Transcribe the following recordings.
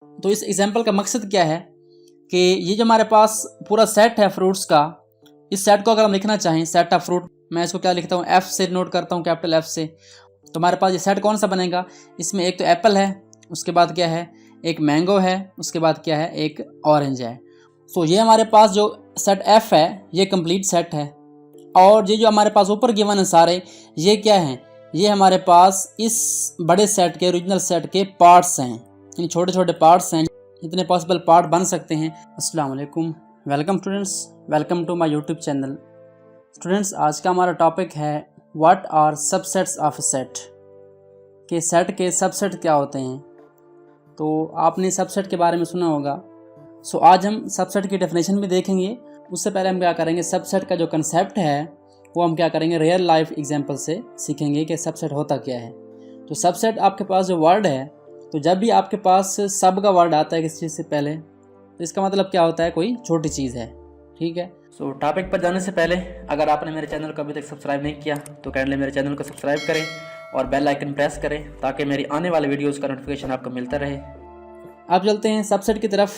तो इस एग्जाम्पल का मकसद क्या है कि ये जो हमारे पास पूरा सेट है फ्रूट्स का, इस सेट को अगर हम लिखना चाहें, सेट ऑफ फ्रूट, मैं इसको क्या लिखता हूँ, एफ से नोट करता हूँ, कैपिटल एफ से। तो हमारे पास ये सेट कौन सा बनेगा, इसमें एक तो एप्पल है, उसके बाद क्या है, एक मैंगो है, उसके बाद क्या है, एक ऑरेंज है। सो ये हमारे पास जो सेट एफ है ये कंप्लीट सेट है। और ये जो हमारे पास ऊपर गिवन है सारे, ये क्या हैं, ये हमारे पास इस बड़े सेट के, ओरिजिनल सेट के पार्ट्स हैं, यानी छोटे छोटे पार्ट्स हैं, जितने पॉसिबल पार्ट बन सकते हैं। अस्सलाम वालेकुम, welcome students, welcome to my YouTube channel. Students, आज का हमारा टॉपिक है what are subsets of a set, कि सेट के सबसेट क्या होते हैं। तो आपने सबसेट के बारे में सुना होगा। सो आज हम सबसेट की डेफिनेशन भी देखेंगे। उससे पहले हम क्या करेंगे, सबसेट का जो कंसेप्ट है वो हम क्या करेंगे, रियल लाइफ एग्जांपल से सीखेंगे कि सबसेट होता क्या है। तो सबसेट आपके पास जो वर्ड है, तो जब भी आपके पास सब का वर्ड आता है किसी चीज़ से पहले, तो इसका मतलब क्या होता है, कोई छोटी चीज़ है। ठीक है। सो टॉपिक पर जाने से पहले अगर आपने मेरे चैनल को अभी तक सब्सक्राइब नहीं किया तो काइंडली मेरे चैनल को सब्सक्राइब करें और बेल आइकन प्रेस करें ताकि मेरी आने वाले वीडियोज़ का नोटिफिकेशन आपको मिलता रहे। अब चलते हैं सबसेट की तरफ।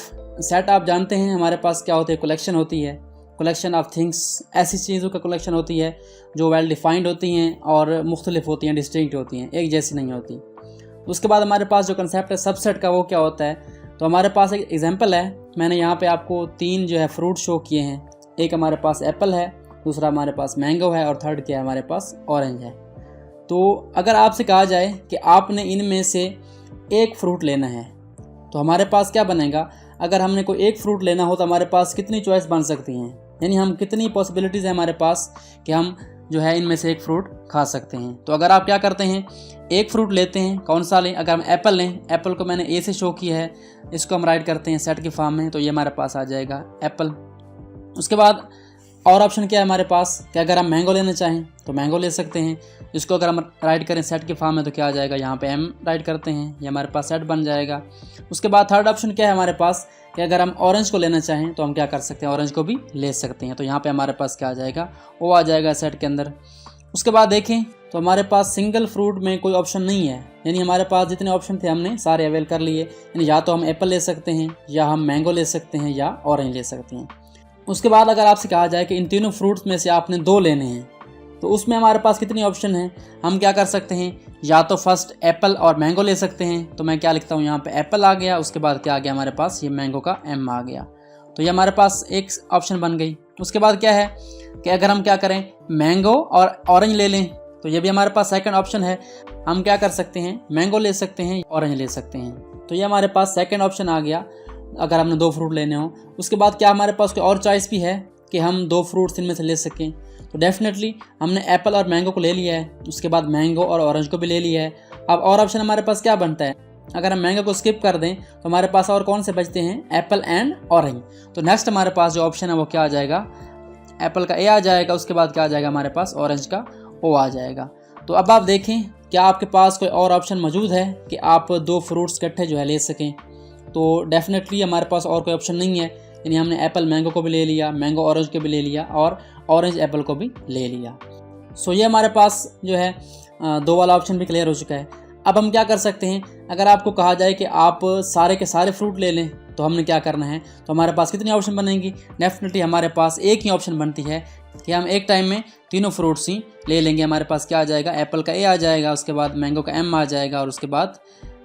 सेट आप जानते हैं हमारे पास क्या होते हैं, कलेक्शन होती है, कलेक्शन ऑफ थिंग्स, ऐसी चीज़ों का कलेक्शन होती है जो वेल डिफाइंड होती हैं और मुख्तलिफ होती हैं, डिस्टिंक्ट होती हैं, एक जैसी नहीं होती। उसके बाद हमारे पास जो कंसेप्ट है सबसेट का, वो क्या होता है, तो हमारे पास एक एग्जांपल है। मैंने यहाँ पे आपको 3 जो है फ्रूट शो किए हैं। एक हमारे पास एप्पल है, दूसरा हमारे पास मैंगो है और थर्ड क्या है, हमारे पास ऑरेंज है। तो अगर आपसे कहा जाए कि आपने इनमें से एक फ्रूट लेना है, तो हमारे पास क्या बनेगा, अगर हमने कोई एक फ्रूट लेना हो तो हमारे पास कितनी चॉइस बन सकती हैं, यानी हम कितनी पॉसिबिलिटीज़ है हमारे पास कि हम जो है इनमें से एक फ्रूट खा सकते हैं। तो अगर आप क्या करते हैं, एक फ्रूट लेते हैं, कौन सा लें, अगर हम एप्पल लें, एप्पल को मैंने ए से शो किया है, इसको हम राइट करते हैं सेट की फॉर्म में, तो ये हमारे पास आ जाएगा एप्पल। उसके बाद और ऑप्शन क्या है हमारे पास, कि अगर हम मैंगो लेना चाहें तो मैंगो ले सकते हैं, इसको अगर हम राइट करें सेट की फॉर्म में तो क्या आ जाएगा, यहाँ पे एम राइट करते हैं, ये हमारे पास सेट बन जाएगा। उसके बाद थर्ड ऑप्शन क्या है हमारे पास, कि अगर हम ऑरेंज को लेना चाहें तो हम क्या कर सकते हैं, ऑरेंज को भी ले सकते हैं, तो यहाँ पे हमारे पास क्या आ जाएगा, वो आ जाएगा सेट के अंदर। उसके बाद देखें तो हमारे पास सिंगल फ्रूट में कोई ऑप्शन नहीं है, यानी हमारे पास जितने ऑप्शन थे हमने सारे अवेल कर लिए, यानी या तो हम एप्पल ले सकते हैं, या हम मैंगो ले सकते हैं, या ऑरेंज ले सकते हैं। उसके बाद अगर आपसे कहा जाए कि इन तीनों फ्रूट्स में से आपने 2 लेने हैं, तो उसमें हमारे पास कितनी ऑप्शन है, हम क्या कर सकते हैं, या तो फर्स्ट एप्पल और मैंगो ले सकते हैं, तो मैं क्या लिखता हूँ यहाँ पे, एप्पल आ गया, उसके बाद क्या आ गया हमारे पास, ये मैंगो का एम आ गया, तो ये हमारे पास एक ऑप्शन बन गई। उसके बाद क्या है कि अगर हम क्या करें, मैंगो और ऑरेंज ले लें, तो ये भी हमारे पास सेकंड ऑप्शन है, हम क्या कर सकते हैं, मैंगो ले सकते हैं, ऑरेंज ले सकते हैं, तो ये हमारे पास सेकंड ऑप्शन आ गया अगर हमने 2 फ्रूट लेने हो। उसके बाद क्या हमारे पास कोई और चॉइस भी है कि हम 2 फ्रूट्स इनमें से ले सकें, तो डेफिनेटली हमने एप्पल और मैंगो को ले लिया है, उसके बाद मैंगो और ऑरेंज को भी ले लिया है। अब और ऑप्शन हमारे पास क्या बनता है, अगर हम मैंगो को स्किप कर दें तो हमारे पास और कौन से बचते हैं, एप्पल एंड ऑरेंज। तो नेक्स्ट हमारे पास जो ऑप्शन है वो क्या आ जाएगा, एप्पल का ए आ जाएगा, उसके बाद क्या आ जाएगा हमारे पास, ऑरेंज का ओ आ जाएगा। तो अब आप देखें क्या आपके पास कोई और ऑप्शन मौजूद है कि आप 2 फ्रूट्स इकट्ठे जो है ले सकें, तो डेफिनेटली हमारे पास और कोई ऑप्शन नहीं है, यानी हमने एप्पल मैंगो को भी ले लिया, मैंगो ऑरेंज को भी ले लिया और ऑरेंज एप्पल को भी ले लिया। सो ये हमारे पास जो है 2 वाला ऑप्शन भी क्लियर हो चुका है। अब हम क्या कर सकते हैं, अगर आपको कहा जाए कि आप सारे के सारे फ्रूट ले लें तो हमने क्या करना है, तो हमारे पास कितनी ऑप्शन बनेंगी, डेफिनेटली हमारे पास एक ही ऑप्शन बनती है कि हम एक टाइम में तीनों फ्रूट्स ही ले लेंगे। हमारे पास क्या आ जाएगा, एप्पल का ए आ जाएगा, उसके बाद मैंगो का एम आ जाएगा और उसके बाद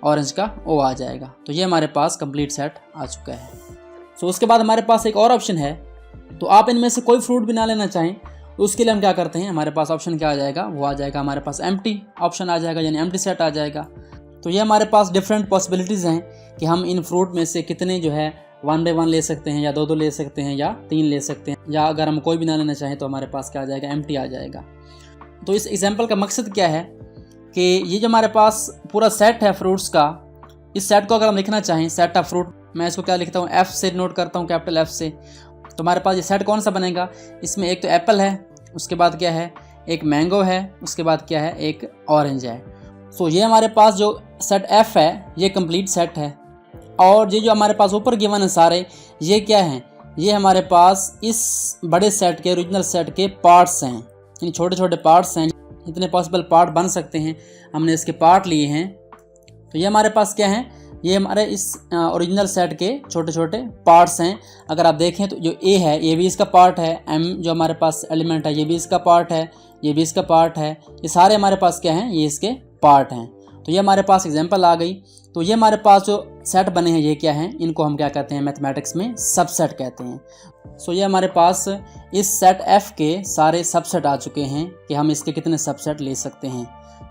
ऑरेंज का ओ आ जाएगा, तो ये हमारे पास कंप्लीट सेट आ चुका है। सो उसके बाद हमारे पास एक और ऑप्शन है, तो आप इनमें से कोई फ्रूट भी ना लेना चाहें तो उसके लिए हम क्या करते हैं, हमारे पास ऑप्शन क्या आ जाएगा, वो आ जाएगा हमारे पास एम्प्टी ऑप्शन आ जाएगा, यानी एम्प्टी सेट आ जाएगा। तो ये हमारे पास डिफरेंट पॉसिबिलिटीज़ हैं कि हम इन फ्रूट में से कितने जो है 1 बाय 1 ले सकते हैं, या 2 ले सकते हैं, या 3 ले सकते हैं, या अगर हम कोई भी ना लेना चाहें तो हमारे पास क्या आ जाएगा, एम्प्टी आ जाएगा। तो इस एग्जाम्पल का मकसद क्या है कि ये जो हमारे पास पूरा सेट है फ्रूट्स का, इस सेट को अगर हम लिखना चाहें, सेट ऑफ फ्रूट, मैं इसको क्या लिखता हूँ, एफ से नोट करता हूँ, कैपिटल एफ से। तो हमारे पास ये सेट कौन सा बनेगा, इसमें एक तो एप्पल है, उसके बाद क्या है, एक मैंगो है, उसके बाद क्या है, एक ऑरेंज है। सो ये हमारे पास जो सेट एफ है ये कंप्लीट सेट है। और ये जो हमारे पास ऊपर गिवन है सारे, ये क्या हैं, ये हमारे पास इस बड़े सेट के, ओरिजिनल सेट के पार्ट्स हैं, यानी छोटे छोटे पार्ट्स हैं, जितने पॉसिबल पार्ट बन सकते हैं हमने इसके पार्ट लिए हैं। तो ये हमारे पास क्या है, ये हमारे इस ओरिजिनल सेट के छोटे छोटे पार्ट्स हैं। अगर आप देखें तो जो ए है ये भी इसका पार्ट है, एम जो हमारे पास एलिमेंट है ये भी इसका पार्ट है, ये भी इसका पार्ट है, ये सारे हमारे पास क्या हैं, ये इसके पार्ट हैं। तो ये हमारे पास एग्जांपल आ गई। तो ये हमारे पास जो सेट बने हैं ये क्या हैं, इनको हम क्या कहते हैं मैथमेटिक्स में सबसेट कहते हैं। सो ये हमारे पास इस सेट एफ के सारे सबसेट आ चुके हैं कि हम इसके कितने सबसेट ले सकते हैं।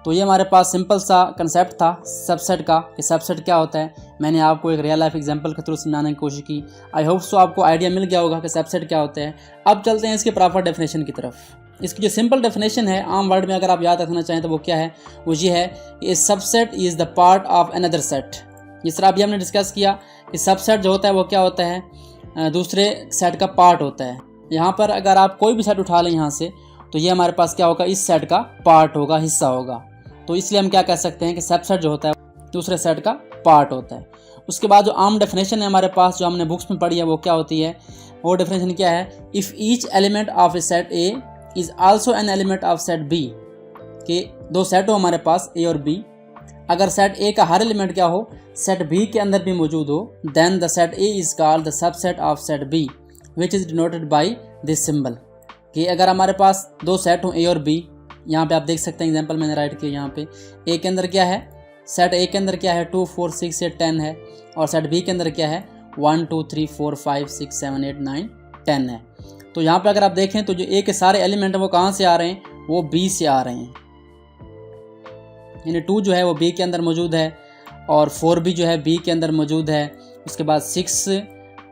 तो ये हमारे पास सिंपल सा कंसेप्ट था सबसेट का कि सबसेट क्या होता है। मैंने आपको एक रियल लाइफ एग्जांपल के थ्रू समझाने की कोशिश की। आई होप सो आपको आइडिया मिल गया होगा कि सबसेट क्या होता है। अब चलते हैं इसके प्रॉपर डेफिनेशन की तरफ। इसकी जो सिंपल डेफिनेशन है आम वर्ड में अगर आप याद रखना चाहें तो वो क्या है, वो ये है कि subset is the part of another set. जिस तरह अभी हमने डिस्कस किया कि सबसेट जो होता है वो क्या होता है, दूसरे सेट का पार्ट होता है। यहाँ पर अगर आप कोई भी सेट उठा लें यहाँ से तो ये हमारे पास क्या होगा, इस सेट का पार्ट होगा, हिस्सा होगा। तो इसलिए हम क्या कह सकते हैं कि सबसेट जो होता है दूसरे सेट का पार्ट होता है। उसके बाद जो आम डेफिनेशन है हमारे पास जो हमने बुक्स में पढ़ी है वो क्या होती है, वो डेफिनेशन क्या है, if each element of a set A is also an element of set B. कि दो सेट हो हमारे पास ए और बी, अगर सेट ए का हर एलिमेंट क्या हो, सेट बी के अंदर भी मौजूद हो, then the set A is called the subset of set B which is denoted by this symbol. कि अगर हमारे पास दो सेट हो ए और बी, यहाँ पे आप देख सकते हैं एग्जांपल मैंने राइट किया, यहाँ पे ए के अंदर क्या है, सेट ए के अंदर क्या है 2 4 6 8 10 है, और सेट बी के अंदर क्या है 1 2 3 4 5 6 7 8 9 10 है। तो यहाँ पे अगर आप देखें तो जो ए के सारे एलिमेंट हैं वो कहाँ से आ रहे हैं, वो बी से आ रहे हैं। यानी 2 जो है वो बी के अंदर मौजूद है, और 4 भी जो है बी के अंदर मौजूद है, उसके बाद 6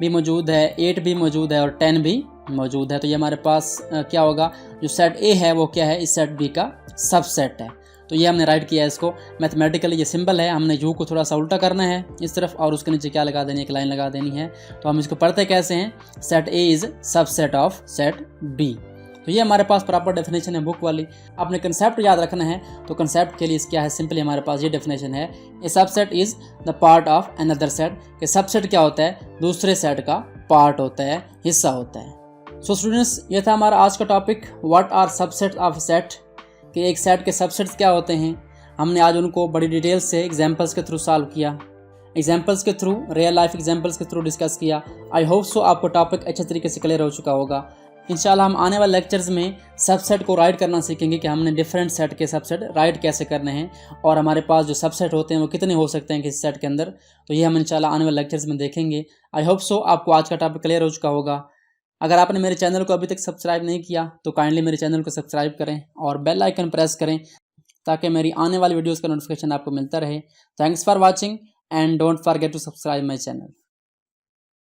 भी मौजूद है, 8 भी मौजूद है, और 10 भी मौजूद है। तो ये हमारे पास क्या होगा, जो सेट ए है वो क्या है, इस सेट बी का सबसेट है। तो ये हमने राइट किया है इसको मैथमेटिकली, ये सिंबल है, हमने यू को थोड़ा सा उल्टा करना है इस तरफ, और उसके नीचे क्या लगा देनी है, एक लाइन लगा देनी है। तो हम इसको पढ़ते कैसे हैं, set A is subset of set B. तो ये हमारे पास प्रॉपर डेफिनेशन है बुक वाली। आपने कंसेप्ट याद रखना है, तो कंसेप्ट के लिए क्या है, सिंपली हमारे पास ये डेफिनेशन है, a subset is the part of another set. कि सबसेट क्या होता है, दूसरे सेट का पार्ट होता है, हिस्सा होता है। सो स्टूडेंट्स, ये था हमारा आज का topic, what are subsets of set. कि एक सेट के सबसेट्स क्या होते हैं। हमने आज उनको बड़ी डिटेल से एग्जांपल्स के थ्रू सॉल्व किया, एग्जांपल्स के थ्रू, रियल लाइफ एग्जांपल्स के थ्रू डिस्कस किया। आई होप सो आपको टॉपिक अच्छे तरीके से क्लियर हो चुका होगा। इंशाल्लाह हम आने वाले लेक्चर्स में सबसेट को राइट करना सीखेंगे कि हमने डिफरेंट सेट के सबसेट राइट कैसे करने हैं, और हमारे पास जो सबसेट होते हैं वो कितने हो सकते हैं किसी सेट के अंदर। तो ये हम इंशाल्लाह आने वाले लेक्चर्स में देखेंगे। आई होप सो आपको आज का टॉपिक क्लियर हो चुका होगा। अगर आपने मेरे चैनल को अभी तक सब्सक्राइब नहीं किया तो काइंडली मेरे चैनल को सब्सक्राइब करें और बेल आइकन प्रेस करें ताकि मेरी आने वाली वीडियोस का नोटिफिकेशन आपको मिलता रहे। Thanks for watching and don't forget to subscribe my channel.